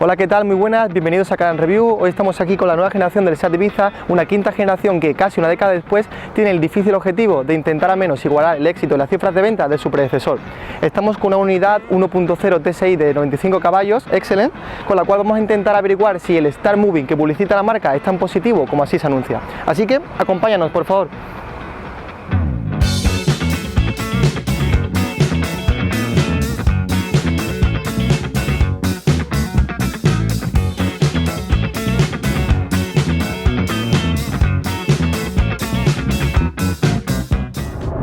Hola, ¿qué tal? Muy buenas, bienvenidos a Car and Review. Hoy estamos aquí con la nueva generación del Seat Ibiza, una quinta generación que casi una década después tiene el difícil objetivo de intentar al menos igualar el éxito y las cifras de venta de su predecesor. Estamos con una unidad 1.0 TSI de 95 caballos, Excellent, con la cual vamos a intentar averiguar si el Start Moving que publicita la marca es tan positivo como así se anuncia. Así que acompáñanos, por favor.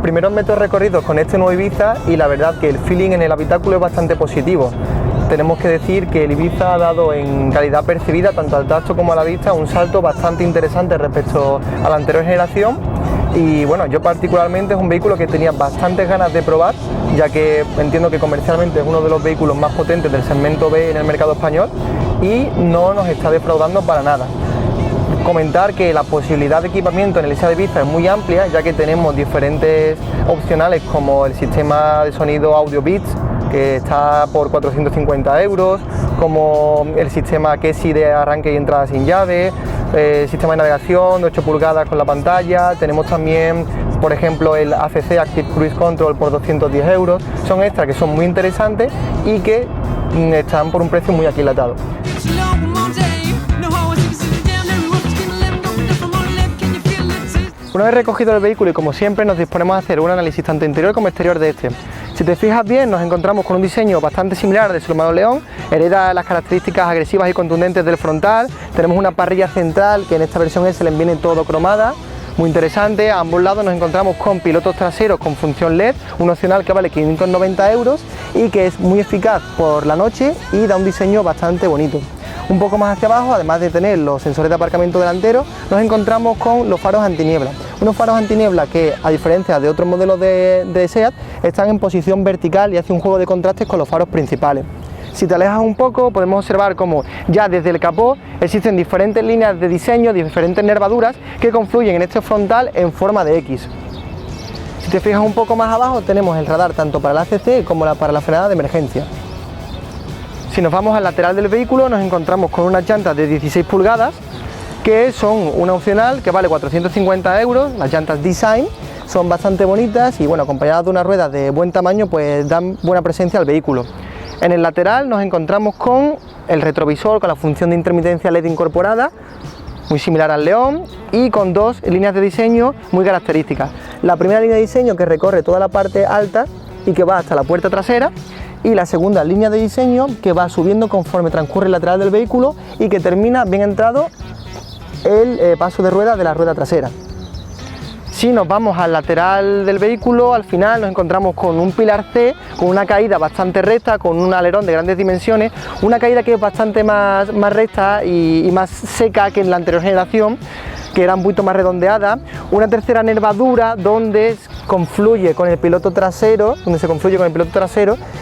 Primeros metros recorridos con este nuevo Ibiza y la verdad que el feeling en el habitáculo es bastante positivo. Tenemos que decir que el Ibiza ha dado en calidad percibida tanto al tacto como a la vista un salto bastante interesante respecto a la anterior generación y bueno, yo particularmente es un vehículo que tenía bastantes ganas de probar, ya que entiendo que comercialmente es uno de los vehículos más potentes del segmento B en el mercado español y no nos está defraudando para nada. Comentar que la posibilidad de equipamiento en el Seat Ibiza es muy amplia, ya que tenemos diferentes opcionales como el sistema de sonido Audio Beats, que está por 450 €, como el sistema KESI de arranque y entrada sin llave, sistema de navegación de 8 pulgadas con la pantalla, tenemos también por ejemplo el ACC Active Cruise Control por 210 €, son extras que son muy interesantes y que están por un precio muy aquilatado. Una vez recogido el vehículo y como siempre nos disponemos a hacer un análisis tanto interior como exterior de este. Si te fijas bien nos encontramos con un diseño bastante similar de su hermano León, hereda las características agresivas y contundentes del frontal, tenemos una parrilla central que en esta versión S le viene todo cromada, muy interesante, a ambos lados nos encontramos con pilotos traseros con función LED, un opcional que vale 590 € y que es muy eficaz por la noche y da un diseño bastante bonito. Un poco más hacia abajo, además de tener los sensores de aparcamiento delantero, nos encontramos con los faros antiniebla. Unos faros antiniebla que, a diferencia de otros modelos de Seat, están en posición vertical y hace un juego de contrastes con los faros principales. Si te alejas un poco, podemos observar cómo ya desde el capó existen diferentes líneas de diseño, diferentes nervaduras que confluyen en este frontal en forma de X. Si te fijas un poco más abajo, tenemos el radar tanto para la ACC como para la frenada de emergencia. Si nos vamos al lateral del vehículo nos encontramos con unas llantas de 16 pulgadas que son una opcional que vale 450 €, las llantas Design son bastante bonitas y bueno, acompañadas de unas ruedas de buen tamaño pues dan buena presencia al vehículo. En el lateral nos encontramos con el retrovisor con la función de intermitencia LED incorporada, muy similar al León y con dos líneas de diseño muy características. La primera línea de diseño que recorre toda la parte alta y que va hasta la puerta trasera, y la segunda línea de diseño que va subiendo conforme transcurre el lateral del vehículo y que termina bien entrado el paso de rueda de la rueda trasera. Si nos vamos al lateral del vehículo, al final nos encontramos con un pilar C, con una caída bastante recta, con un alerón de grandes dimensiones, una caída que es bastante más recta y más seca que en la anterior generación, que era un poquito más redondeada, una tercera nervadura donde se confluye con el piloto trasero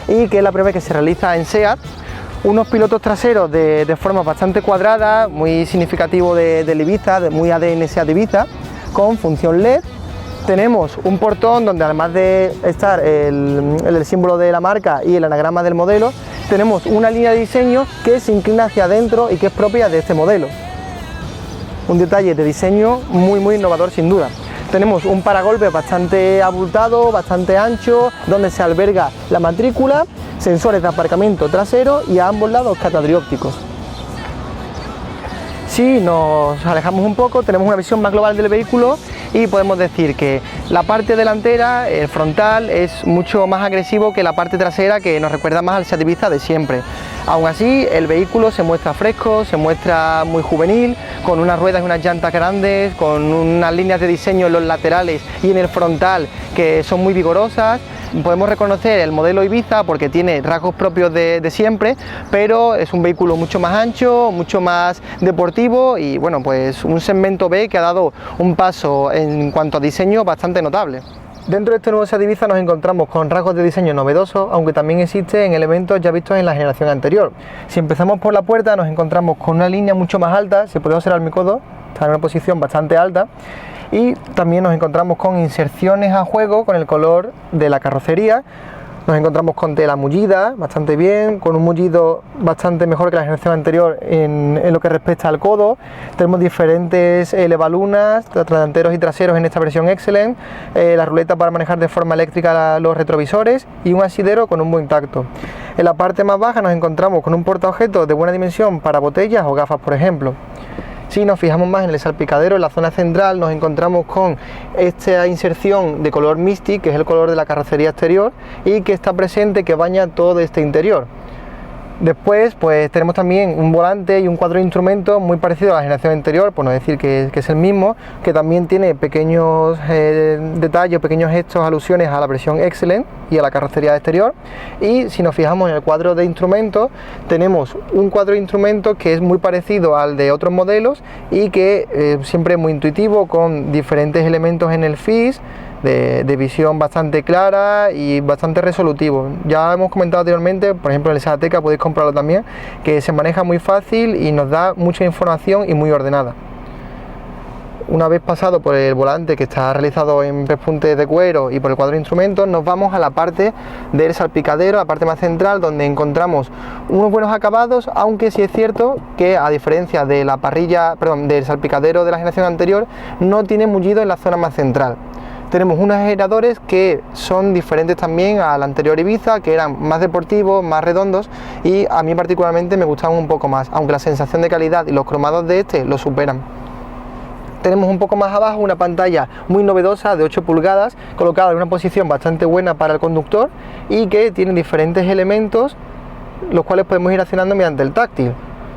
y que es la primera vez que se realiza en Seat, unos pilotos traseros de forma bastante cuadrada, muy significativo del Ibiza, muy ADN Seat Ibiza, con función LED. Tenemos un portón donde además de estar el símbolo de la marca y el anagrama del modelo, tenemos una línea de diseño que se inclina hacia adentro y que es propia de este modelo. Un detalle de diseño muy innovador sin duda. Tenemos un paragolpes bastante abultado, bastante ancho, donde se alberga la matrícula, sensores de aparcamiento trasero y a ambos lados catadiópticos. Si nos alejamos un poco, tenemos una visión más global del vehículo y podemos decir que la parte delantera, el frontal, es mucho más agresivo que la parte trasera, que nos recuerda más al Seat Ibiza de siempre. Aún así, el vehículo se muestra fresco, se muestra muy juvenil, con unas ruedas y unas llantas grandes, con unas líneas de diseño en los laterales y en el frontal que son muy vigorosas. Podemos reconocer el modelo Ibiza porque tiene rasgos propios de siempre, pero es un vehículo mucho más ancho, mucho más deportivo y bueno, pues un segmento B que ha dado un paso en cuanto a diseño bastante notable. Dentro de este nuevo Seat Ibiza nos encontramos con rasgos de diseño novedosos, aunque también existen elementos ya vistos en la generación anterior. Si empezamos por la puerta nos encontramos con una línea mucho más alta, si podemos observar mi codo, está en una posición bastante alta, y también nos encontramos con inserciones a juego con el color de la carrocería, Nos encontramos con tela mullida, bastante bien, con un mullido bastante mejor que la generación anterior en lo que respecta al codo. Tenemos diferentes elevalunas, delanteros y traseros en esta versión Excellent, la ruleta para manejar de forma eléctrica los retrovisores y un asidero con un buen tacto. En la parte más baja nos encontramos con un portaobjetos de buena dimensión para botellas o gafas, por ejemplo. Si nos fijamos más en el salpicadero, en la zona central nos encontramos con esta inserción de color Mystic, que es el color de la carrocería exterior y que está presente, que baña todo este interior. Después pues tenemos también un volante y un cuadro de instrumentos muy parecido a la generación anterior, por no decir que es el mismo, que también tiene pequeños detalles, pequeños gestos, alusiones a la versión Excellent y a la carrocería exterior. Y si nos fijamos en el cuadro de instrumentos, tenemos un cuadro de instrumentos que es muy parecido al de otros modelos y que siempre es muy intuitivo, con diferentes elementos en el FIS, de visión bastante clara y bastante resolutivo. Ya hemos comentado anteriormente, por ejemplo en el Sahateca podéis comprarlo también, que se maneja muy fácil y nos da mucha información y muy ordenada. Una vez pasado por el volante, que está realizado en pespuntes de cuero, y por el cuadro de instrumentos, nos vamos a la parte del salpicadero, la parte más central, donde encontramos unos buenos acabados, aunque sí es cierto que, a diferencia de la parrilla, del salpicadero de la generación anterior, no tiene mullido en la zona más central. Tenemos unos aeradores que son diferentes también al anterior Ibiza, que eran más deportivos, más redondos, y a mí particularmente me gustaban un poco más, aunque la sensación de calidad y los cromados de este lo superan. Tenemos un poco más abajo una pantalla muy novedosa de 8 pulgadas, colocada en una posición bastante buena para el conductor y que tiene diferentes elementos, los cuales podemos ir accionando mediante el táctil.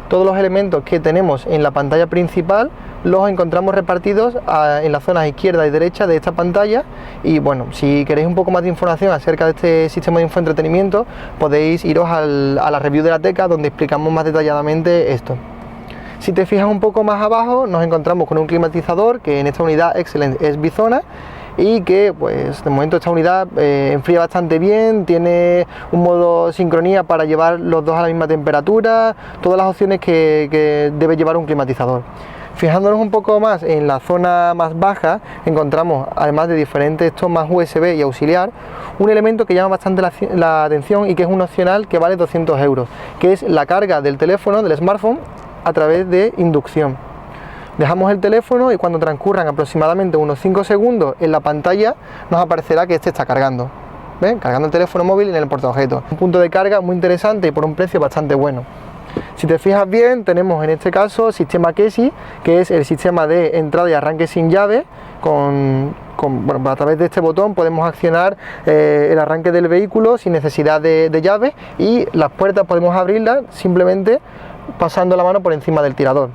Todos los elementos que tenemos en la pantalla principal los encontramos repartidos en las zonas izquierda y derecha de esta pantalla. Y bueno, si queréis un poco más de información acerca de este sistema de infoentretenimiento, podéis iros a la review de la Teca, donde explicamos más detalladamente esto. Si te fijas un poco más abajo, nos encontramos con un climatizador que en esta unidad Excellent es Bizona, y que pues de momento esta unidad enfría bastante bien, tiene un modo sincronía para llevar los dos a la misma temperatura, todas las opciones que debe llevar un climatizador. Fijándonos un poco más en la zona más baja, encontramos, además de diferentes tomas USB y auxiliar, un elemento que llama bastante la atención y que es un opcional que vale 200 euros, que es la carga del teléfono, del smartphone, a través de inducción. Dejamos el teléfono y cuando transcurran aproximadamente unos 5 segundos en la pantalla nos aparecerá que este está cargando. ¿Ven? Cargando el teléfono móvil en el portaobjetos. Un punto de carga muy interesante y por un precio bastante bueno. Si te fijas bien, tenemos en este caso sistema KESI, que es el sistema de entrada y arranque sin llave. Bueno, a través de este botón podemos accionar el arranque del vehículo sin necesidad de llave, y las puertas podemos abrirlas simplemente pasando la mano por encima del tirador.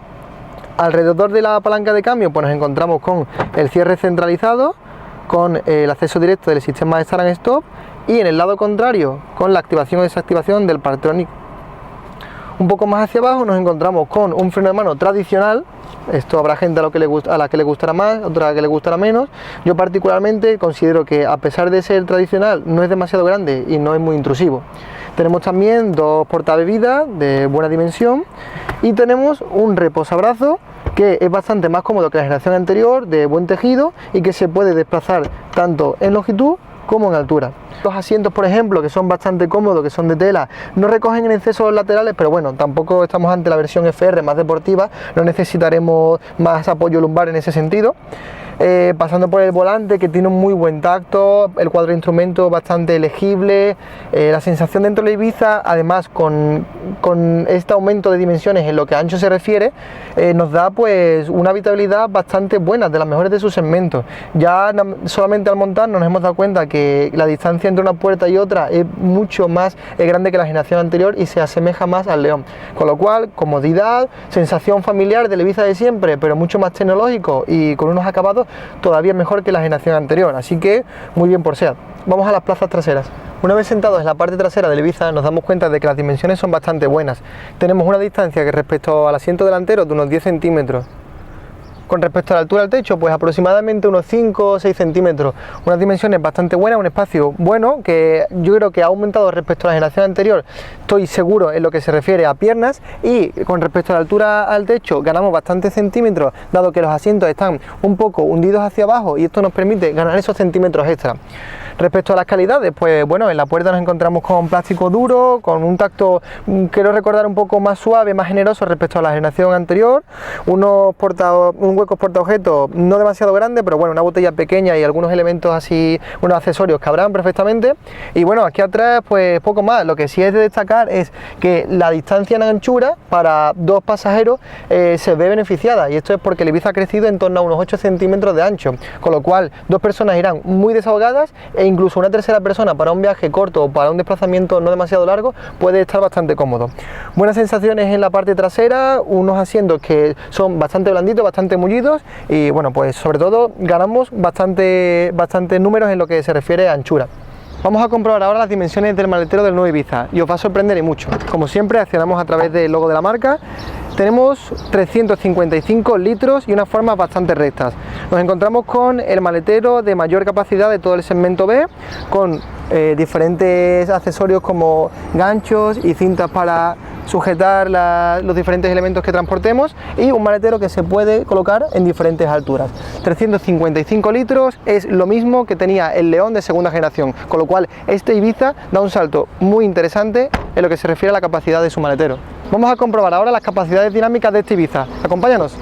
Alrededor de la palanca de cambio pues nos encontramos con el cierre centralizado, con el acceso directo del sistema de Start and Stop, y en el lado contrario con la activación o desactivación del Partronic. Un poco más hacia abajo nos encontramos con un freno de mano tradicional. Esto habrá gente a la que le gustará más, otra a la que le gustará menos. Yo particularmente considero que, a pesar de ser tradicional, no es demasiado grande y no es muy intrusivo. Tenemos también dos portabebidas de buena dimensión y tenemos un reposabrazos que es bastante más cómodo que la generación anterior, de buen tejido, y que se puede desplazar tanto en longitud como en altura. Los asientos, por ejemplo, que son bastante cómodos, que son de tela, no recogen en exceso los laterales, pero bueno, tampoco estamos ante la versión FR más deportiva, no necesitaremos más apoyo lumbar en ese sentido. Pasando por el volante, que tiene un muy buen tacto, el cuadro de instrumentos bastante legible, la sensación dentro de la Ibiza, además con este aumento de dimensiones en lo que a ancho se refiere, nos da pues una habitabilidad bastante buena, de las mejores de sus segmentos. Ya solamente al montar nos hemos dado cuenta que la distancia entre una puerta y otra es mucho más grande que la generación anterior y se asemeja más al León, con lo cual comodidad, sensación familiar de la Ibiza de siempre, pero mucho más tecnológico y con unos acabados todavía mejor que la generación anterior, así que muy bien por SEAT. Vamos a las plazas traseras. Una vez sentados en la parte trasera del Ibiza nos damos cuenta de que las dimensiones son bastante buenas. Tenemos una distancia que respecto al asiento delantero de unos 10 centímetros Con respecto a la altura del techo, pues aproximadamente unos 5 o 6 centímetros, unas dimensiones bastante buenas, un espacio bueno que yo creo que ha aumentado respecto a la generación anterior, estoy seguro en lo que se refiere a piernas, y con respecto a la altura al techo ganamos bastantes centímetros, dado que los asientos están un poco hundidos hacia abajo y esto nos permite ganar esos centímetros extra. Respecto a las calidades, pues bueno, en la puerta nos encontramos con plástico duro, con un tacto, quiero recordar, un poco más suave, más generoso respecto a la generación anterior, un hueco portaobjetos no demasiado grande, pero bueno, una botella pequeña y algunos elementos así, unos accesorios cabrán perfectamente. Y bueno, aquí atrás pues poco más. Lo que sí es de destacar es que la distancia en anchura para dos pasajeros se ve beneficiada, y esto es porque el Ibiza ha crecido en torno a unos 8 centímetros de ancho, con lo cual dos personas irán muy desahogadas, e incluso una tercera persona para un viaje corto o para un desplazamiento no demasiado largo puede estar bastante cómodo. Buenas sensaciones en la parte trasera, unos asientos que son bastante blanditos, bastante mullidos, y bueno, pues sobre todo ganamos bastante números en lo que se refiere a anchura. Vamos a comprobar ahora las dimensiones del maletero del nuevo Ibiza y os va a sorprender y mucho. Como siempre, accionamos a través del logo de la marca. Tenemos 355 litros y unas formas bastante rectas. Nos encontramos con el maletero de mayor capacidad de todo el segmento B, con diferentes accesorios como ganchos y cintas para sujetar los diferentes elementos que transportemos, y un maletero que se puede colocar en diferentes alturas. 355 litros es lo mismo que tenía el León de segunda generación, con lo cual este Ibiza da un salto muy interesante en lo que se refiere a la capacidad de su maletero. Vamos a comprobar ahora las capacidades dinámicas de este Ibiza. Acompáñanos.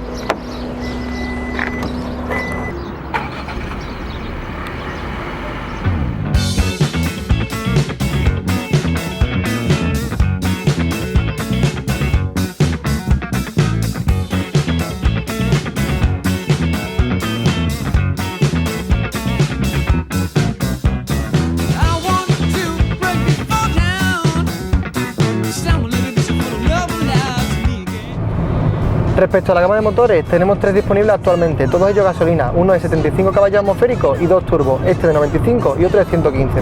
Respecto a la gama de motores, tenemos 3 disponibles actualmente, todos ellos gasolina, uno de 75 caballos atmosféricos y 2 turbos, este de 95 y otro de 115.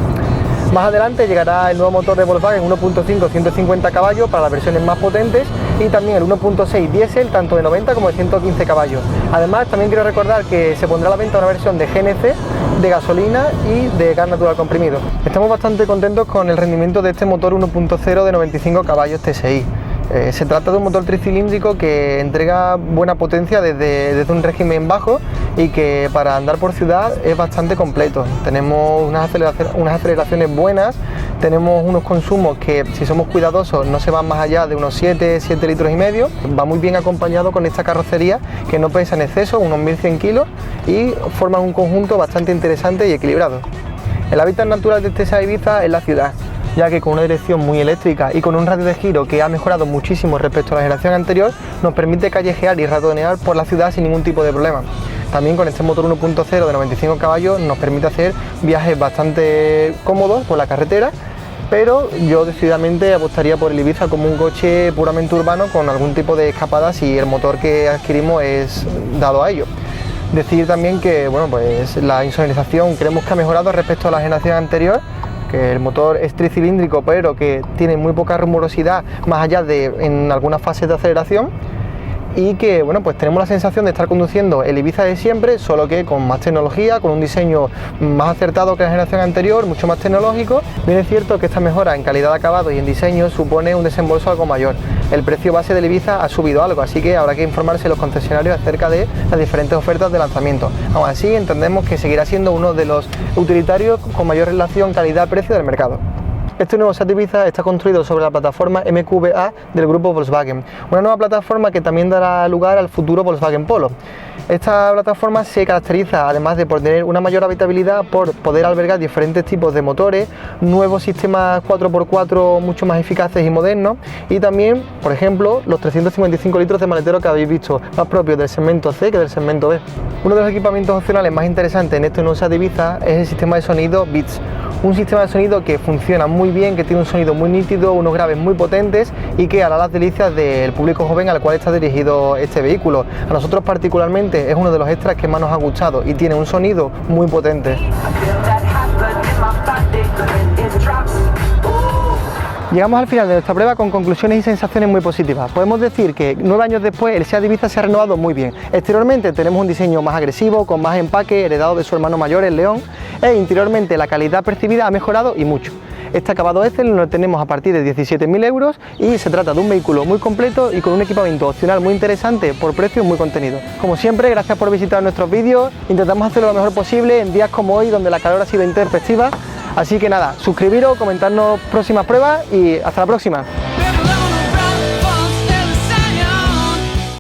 Más adelante llegará el nuevo motor de Volkswagen 1.5 150 caballos para las versiones más potentes, y también el 1.6 diésel tanto de 90 como de 115 caballos. Además, también quiero recordar que se pondrá a la venta una versión de GNC, de gasolina y de gas natural comprimido. Estamos bastante contentos con el rendimiento de este motor 1.0 de 95 caballos TSI. Se trata de un motor tricilíndrico que entrega buena potencia desde un régimen bajo y que para andar por ciudad es bastante completo. Tenemos unas aceleraciones buenas, tenemos unos consumos que, si somos cuidadosos, no se van más allá de unos 7 litros y medio. Va muy bien acompañado con esta carrocería que no pesa en exceso, unos 1100 kilos, y forma un conjunto bastante interesante y equilibrado. El hábitat natural de este Seat Ibiza es la ciudad, ya que con una dirección muy eléctrica y con un radio de giro que ha mejorado muchísimo respecto a la generación anterior, nos permite callejear y ratonear por la ciudad sin ningún tipo de problema. También con este motor 1.0 de 95 caballos nos permite hacer viajes bastante cómodos por la carretera, pero yo decididamente apostaría por el Ibiza como un coche puramente urbano con algún tipo de escapada si el motor que adquirimos es dado a ello. Decir también que bueno, pues la insonorización creemos que ha mejorado respecto a la generación anterior, que el motor es tricilíndrico pero que tiene muy poca rumorosidad más allá de en algunas fases de aceleración, y que bueno, pues tenemos la sensación de estar conduciendo el Ibiza de siempre, solo que con más tecnología, con un diseño más acertado que la generación anterior, mucho más tecnológico. Bien es cierto que esta mejora en calidad de acabado y en diseño supone un desembolso algo mayor. El precio base del Ibiza ha subido algo, así que habrá que informarse los concesionarios acerca de las diferentes ofertas de lanzamiento. Aún así, entendemos que seguirá siendo uno de los utilitarios con mayor relación calidad-precio del mercado. Este nuevo Seat Ibiza está construido sobre la plataforma MQB-A del grupo Volkswagen, una nueva plataforma que también dará lugar al futuro Volkswagen Polo. Esta plataforma se caracteriza, además de por tener una mayor habitabilidad, por poder albergar diferentes tipos de motores, nuevos sistemas 4x4 mucho más eficaces y modernos, y también, por ejemplo, los 355 litros de maletero que habéis visto, más propios del segmento C que del segmento B. Uno de los equipamientos opcionales más interesantes en este nuevo Seat Ibiza es el sistema de sonido Beats. Un sistema de sonido que funciona muy bien, que tiene un sonido muy nítido, unos graves muy potentes y que hará las delicias del público joven al cual está dirigido este vehículo. A nosotros particularmente es uno de los extras que más nos ha gustado y tiene un sonido muy potente. Llegamos al final de nuestra prueba con conclusiones y sensaciones muy positivas. Podemos decir que 9 años después el SEAT Ibiza se ha renovado muy bien. Exteriormente tenemos un diseño más agresivo, con más empaque, heredado de su hermano mayor, el León, e interiormente la calidad percibida ha mejorado y mucho. Este acabado Excel lo tenemos a partir de 17.000 euros y se trata de un vehículo muy completo y con un equipamiento opcional muy interesante por precio y muy contenido. Como siempre, gracias por visitar nuestros vídeos, intentamos hacerlo lo mejor posible en días como hoy donde la calor ha sido intempestiva, así que nada, suscribiros, comentarnos próximas pruebas y hasta la próxima.